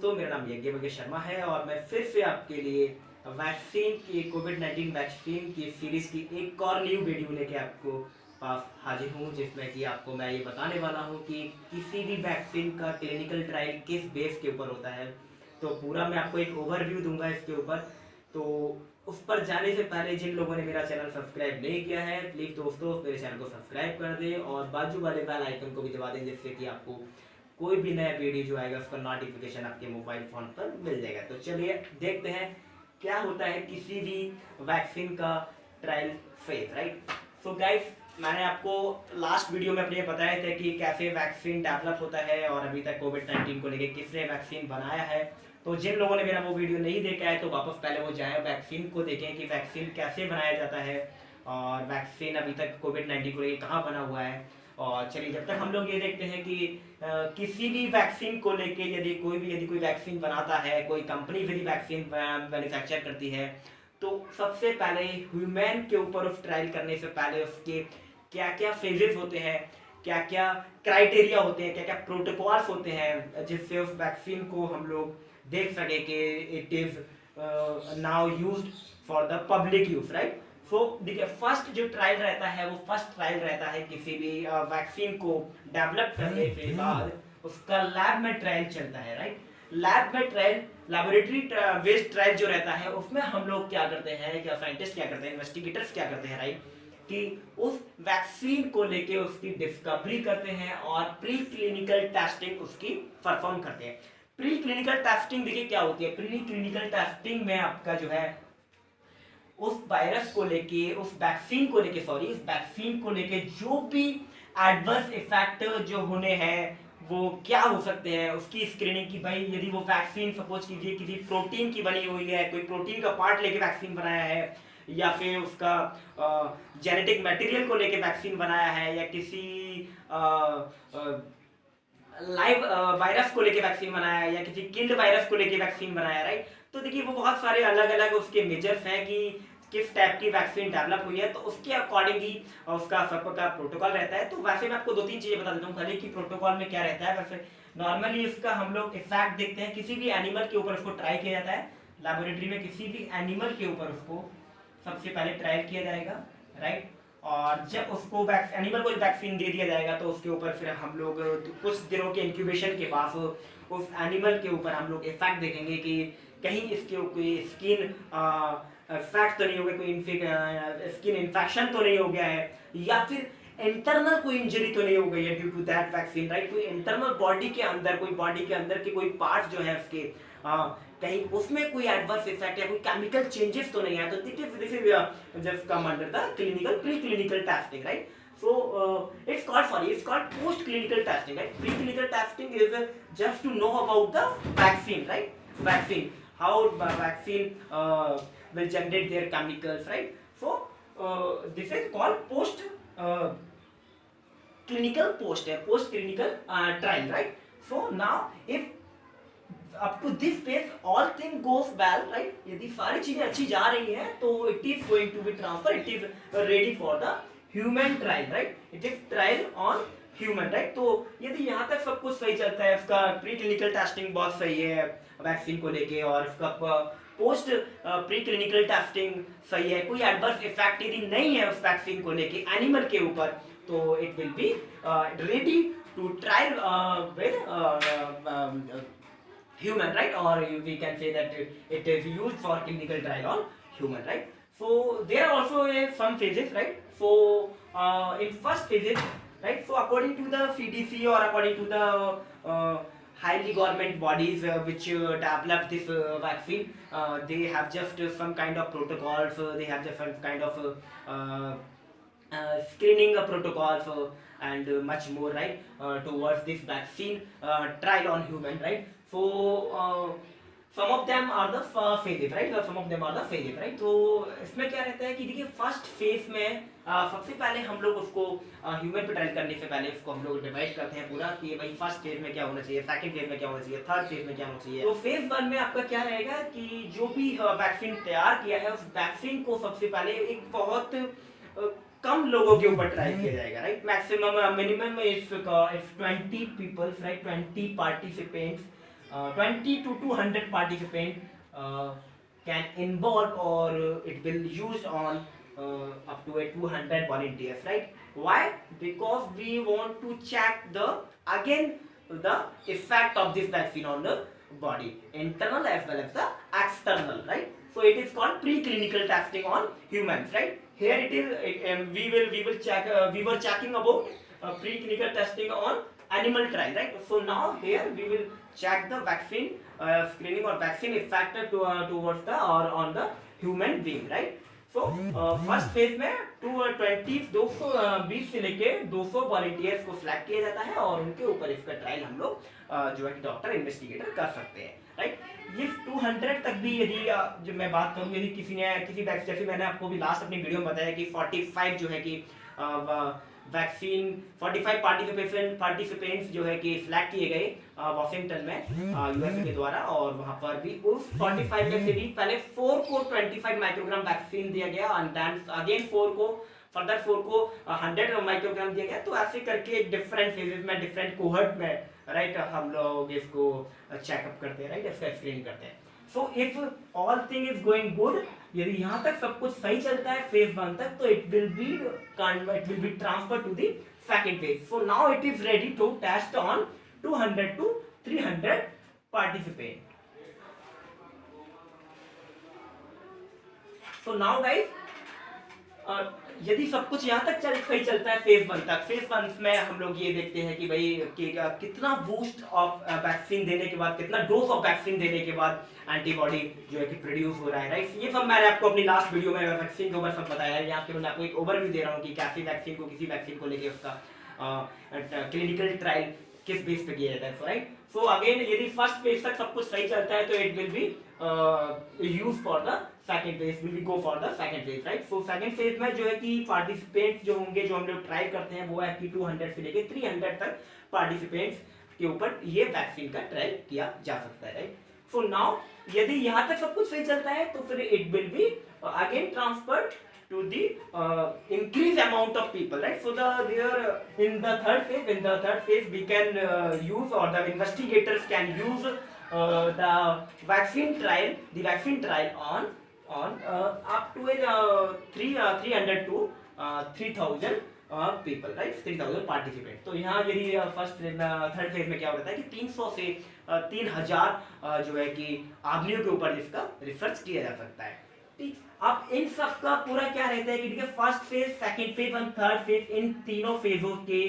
दोस्तों, मेरा नाम यज्ञ शर्मा है और मैं फिर से आपके लिए वैक्सीन की कोविड-19 वैक्सीन की सीरीज की एक और न्यू वीडियो लेके आपको पास हाजिर हूँ, जिसमें कि आपको मैं ये बताने वाला हूँ कि किसी भी वैक्सीन का क्लिनिकल ट्रायल किस बेस के ऊपर होता है। तो पूरा मैं आपको एक ओवरव्यू दूंगा इसके ऊपर। तो उस पर जाने से पहले जिन लोगों ने मेरा चैनल सब्सक्राइब नहीं किया है, प्लीज़ दोस्तों मेरे चैनल को सब्सक्राइब कर दें और बाजू वाले बेल आइकन को भी दबा दें, जिससे कि आपको कोई भी नया वीडियो जो आएगा उसका नोटिफिकेशन आपके मोबाइल फोन पर मिल जाएगा। तो चलिए देखते हैं क्या होता है किसी भी वैक्सीन का trial phase, right. So guys, मैंने आपको लास्ट वीडियो में अपने बताया था कि कैसे वैक्सीन डेवलप होता है और अभी तक कोविड-19 को लेके किसने वैक्सीन बनाया है। तो जिन लोगों ने मेरा वो वीडियो नहीं देखा है तो वापस पहले वो जाएं, वैक्सीन को देखें कि वैक्सीन कैसे बनाया जाता है और वैक्सीन अभी तक कोविड-19 को लेके कहाँ बना हुआ है। और चलिए, जब तक हम लोग ये देखते हैं कि किसी भी वैक्सीन को लेके यदि कोई वैक्सीन बनाता है, कोई कंपनी यदि वैक्सीन मैन्युफैक्चर करती है, तो सबसे पहले ह्यूमन के ऊपर उस ट्रायल करने से पहले उसके क्या क्या फेजेस होते हैं, क्या क्या क्राइटेरिया होते हैं, क्या क्या प्रोटोकॉल्स होते हैं, जिससे उस वैक्सीन को हम लोग देख सके कि it is now used for the public use, right. So देखिए, फर्स्ट जो ट्रायल रहता है वो फर्स्ट ट्रायल रहता है किसी भी वैक्सीन को डेवलप करने के बाद उसका लैब में ट्रायल चलता है, राइट। लैब में ट्रायल, लेबोरेटरी बेस्ड ट्रायल जो रहता है उसमें हम लोग क्या करते हैं, क्या साइंटिस्ट क्या करते हैं, इन्वेस्टिगेटर्स क्या करते हैं, राइट, कि उस वैक्सीन को लेके उसकी डिस्कवरी करते हैं और प्री क्लिनिकल टेस्टिंग उसकी परफॉर्म करते हैं। प्री क्लिनिकल टेस्टिंग देखिए क्या होती है। प्री क्लिनिकल टेस्टिंग में आपका जो है उस वायरस को लेके, उस वैक्सीन को लेके, उस वैक्सीन को लेके जो भी एडवर्स इफेक्ट जो होने हैं वो क्या हो सकते हैं, उसकी स्क्रीनिंग की। भाई यदि वो वैक्सीन सपोज कीजिए किसी प्रोटीन की बनी हुई है, कोई प्रोटीन का पार्ट लेके वैक्सीन बनाया है, या फिर उसका जेनेटिक मटेरियल को लेके वैक्सीन बनाया है, या किसी लाइव वायरस को लेके वैक्सीन बनाया है, या किसी किल्ड वायरस को लेके वैक्सीन बनाया है, राइट। तो देखिए वो बहुत सारे अलग अलग उसके मेजर्स हैं कि किस टाइप की वैक्सीन डेवलप हुई है, तो उसके अकॉर्डिंग ही उसका सबका प्रोटोकॉल रहता है। तो वैसे मैं आपको दो तीन चीजें बता देता हूँ पहले कि प्रोटोकॉल में क्या रहता है। वैसे नॉर्मली इसका हम लोग इफेक्ट देखते हैं, किसी भी एनिमल के ऊपर उसको ट्राई किया जाता है लेबोरेटरी में, किसी भी एनिमल के ऊपर उसको सबसे पहले ट्रायल किया जाएगा, राइट। और जब उसको एनिमल को वैक्सीन दे दिया जाएगा तो उसके ऊपर फिर हम लोग कुछ दिनों के इंक्यूबेशन के बाद उस एनिमल के ऊपर हम लोग इफेक्ट देखेंगे कि कहीं इसके कोई स्किन इफेक्ट तो नहीं हो गया, कोई स्किन इन्फेक्शन तो नहीं हो गया है, या फिर इंटरनल कोई इंजरी तो नहीं हो गई है due to that vaccine, right. कोई इंटरनल बॉडी के अंदर के कोई पार्ट जो है उसके कहीं उसमें कोई एडवर्स इफेक्ट या कोई केमिकल चेंजेस तो नहीं है, तो this is just come under the clinical pre clinical testing, right. So it's called post clinical testing, right? Preclinical testing is just to know about the vaccine, right? Vaccine, how vaccine will generate their chemicals, right? So this is called post clinical trial, right? So now if up to this phase all thing goes well, right, यदि सारी चीजें अच्छी जा रही हैं तो it is going to be transferred, it is ready for the human trial, right, it is trial on human, right। तो यदि यहाँ तक सब कुछ सही चलता है, उसका प्री क्लिनिकल टेस्टिंग बहुत सही है वैक्सीन को लेके, और उसका पोस्ट प्री क्लिनिकल टेस्टिंग सही है, कोई एडवर्स इफेक्ट यदि नहीं है उस वैक्सीन को लेके एनिमल के ऊपर, तो it will be ready to trial with human, right, or we can say that it is used for clinical trial on human, right। So there are also some phases, right। So in first phases, right, so according to the CDC or according to the highly government bodies which develop this vaccine, they have just some kind of protocols, they have just some kind of screening protocols and much more, right, towards this vaccine trial on human, right। So some of them are the phases, right, or some of them are the phases, right। तो इसमें क्या रहता है कि देखिए first phase में सबसे पहले हम लोग उसको ह्यूमन पे ट्रायल करने से पहले उसको हम लोग डिवाइड करते हैं पूरा कि भाई फर्स्ट फेज में क्या होना चाहिए, सेकंड फेज में क्या होना चाहिए, थर्ड फेज में क्या होना चाहिए। तो फेज 1 में आपका क्या रहेगा कि जो भी वैक्सीन तैयार किया है उस वैक्सीन को सबसे पहले एक बहुत कम लोगों के ऊपर ट्राई किया जाएगा, right. Maximum minimum if 20 peoples, right, 20 participants 20 to 200 participant can involve, or it will used on up to a 200 volunteers, right? Why? Because we want to check the again the effect of this vaccine on the body, internal as well as the external, right? So it is called preclinical testing on humans, right? Here it is. We will check. We were checking about preclinical testing on animal trial, right? So now here we will check the vaccine screening or vaccine effect towards the or on the human being, right? So first phase में 220 से लेके 200 volunteers को select किया जाता है और उनके ऊपर इसका ट्रायल हम लोग जो है कि डॉक्टर इन्वेस्टिगेटर कर सकते हैं, राइट? ये 200 तक भी यदि जो मैं बात करूं, यदि किसी वैक्सीन, जैसे मैंने आपको भी लास्ट अपनी वीडियो में बताया कि 45 जो है कि वैक्सीन 45 पार्टिसिपेंट्स जो है कि सिलेक्ट किए गए वॉशिंगटन में यूएसए के द्वारा, और वहां पर भी उस 45 में से भी पहले 4 को 25 माइक्रोग्राम वैक्सीन दिया गया एंड देन अगेन 4 को 100 माइक्रोग्राम दिया गया। तो ऐसे करके डिफरेंट फेजेस में, डिफरेंट कोहर्ट में, राइट, हम लोग इसको चेकअप करते हैं, राइट, इसका स्क्रीनिंग करते हैं। So if all thing is going good, यदि यहाँ तक सब कुछ सही चलता है फेज 1 तक, तो it will be transfer to the second phase. So now it is ready to test on 200 to 300 participant. So now guys, यदि सब कुछ यहाँ तक सही चलता है फेज 1 तक, फेज 1 में हम लोग ये देखते हैं कि भाई कितना बूस्ट ऑफ वैक्सीन देने के बाद, कितना डोज ऑफ वैक्सीन देने के बाद एंटीबॉडी जो है कि प्रोड्यूस हो रहा है, राइट? ये सब मैंने आपको अपनी लास्ट वीडियो में वैक्सीन के ऊपर सब बताया है। यहाँ पे मैं आपको एक ओवरव्यू दे रहा हूँ कि कैसी वैक्सीन को, किसी वैक्सीन को लेके उसका क्लिनिकल ट्रायल किस बेस पे किया जाता है, राइट? सो अगेन यदि फर्स्ट फेज तक सब कुछ सही चलता है तो it will B use for the second phase, will be go for the second phase, right? So second phase में जो है कि पार्टिसिपेंट्स जो होंगे, जो हम लोग ट्राई करते हैं, वो है कि 200 से लेके 300 तक पार्टिसिपेंट्स के ऊपर ये वैक्सीन का ट्रायल किया जा सकता है, राइट? सो नाउ यदि यहाँ तक सब कुछ सही चलता है तो फिर it will be again transferred to the increased amount of people, right? So in the third phase we can use, or the investigators can use the vaccine trial on up to 300 to 3000 people, right? 3000 participants. तो यहाँ यदि third phase में क्या होता है कि 300 से 3000 जो है कि आदमियों के ऊपर इसका रिसर्च किया जा सकता है। अब इन सब का पूरा क्या रहता है कि देखिए फर्स्ट फेज, सेकंड फेज और थर्ड फेज, इन तीनों फेजों के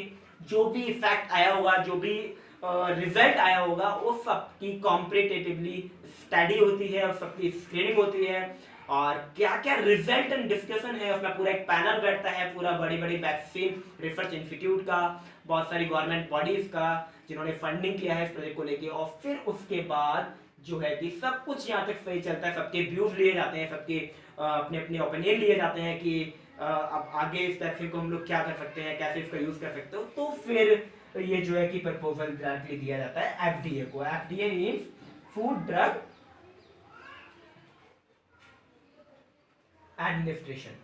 जो भी इफेक्ट आया होगा, जो भी रिजल्ट आया होगा, वो सब की कॉम्पिटिटिवली स्टडी होती है और सबकी स्क्रीनिंग होती है, और क्या क्या रिजल्ट एंड डिस्कशन है उसमें पूरा एक पैनल बैठता है, पूरा बड़ी बड़ी वैक्सीन रिसर्च इंस्टीट्यूट का, बहुत सारी गवर्नमेंट बॉडीज का जिन्होंने फंडिंग किया है इस प्रोजेक्ट को लेके, और फिर उसके बाद जो है कि सब कुछ यहाँ तक सही चलता है, सबके व्यूज लिए जाते हैं, सबके अपने अपने ओपिनियन लिए जाते हैं कि अब आगे इस वैक्सीन को हम लोग क्या कर सकते हैं, कैसे इसका यूज कर सकते हो, तो फिर ये जो है कि प्रपोजल डायरेक्टली दिया जाता है एफडीए को। FDA means food drug administration.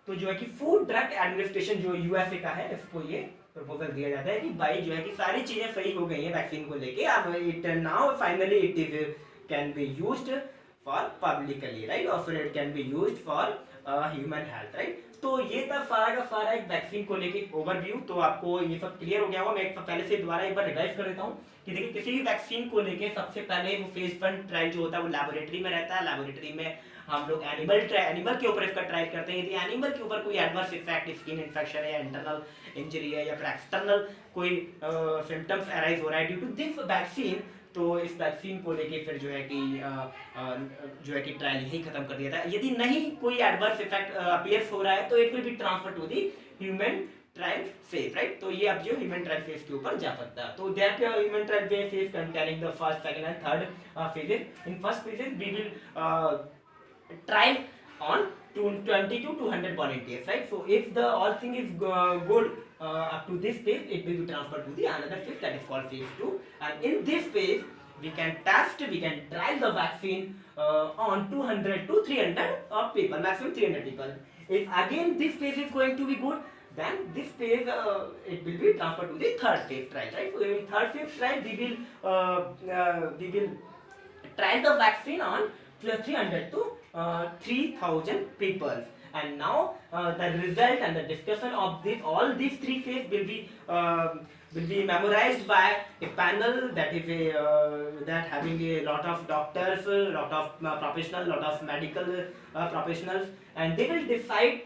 तो जो है कि फूड ड्रग एडमिनिस्ट्रेशन जो यूएसए का है, इसको ये प्रपोजल दिया जाता है कि भाई जो है कि सारी चीजें सही हो गई हैं वैक्सीन को लेके, अब it now finally it is can be used for publicly, right, और फिर it can be used for human health, right? तो ये था सारा का सारा एक वैक्सीन को लेके ओवरव्यू। तो आपको ये सब क्लियर हो गया होगा। मैं एक पहले से दोबारा एक बार रिवाइज कर देता हूँ कि देखिए किसी भी वैक्सीन को लेके सबसे पहले वो फेज 1 ट्रायल जो होता है वो लैबोरेटरी में रहता है। लैबोरेटरी में हम लोग एनिमल के ऊपर इसका ट्रायल करते हैं। यदि एनिमल के ऊपर कोई एडवर्स इफेक्ट, स्किन इन्फेक्शन है या इंटरनल इंजरी है या फिर एक्सटर्नल कोई सिम्टम्स अराइज हो रहा है ड्यू टू दिस वैक्सीन, तो इस वैक्सीन को लेके फिर जो है कि ट्रायल यही खत्म कर दिया था। यदि नहीं कोई एडवर्स इफेक्ट अपीयर्स हो रहा है तो it will be transfer to the human trial phase, right? तो ये अब जो ह्यूमन ट्रायल फेज के ऊपर जा सकता है। तो that human trial phase is containing the first, second and third phases. In first phases we will trial on 20 to 200 volunteers, right? So if the all thing is good up to this phase, it will be transferred to the another phase that is called phase 2, and in this phase we can trial the vaccine on 200 to 300 people, maximum 300 people. If again this phase is going to be good, then this phase it will be transferred to the third phase trial, right? So in third phase trial we will trial the vaccine on 300 to 3000 people, and now the result and the discussion of this all these three phases will be memorized by a panel that is that having a lot of doctors, lot of professionals, lot of medical professionals, and they will decide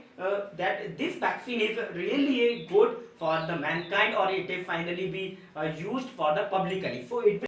that this vaccine is really good for the mankind, or it will finally be used for the publicly. So it will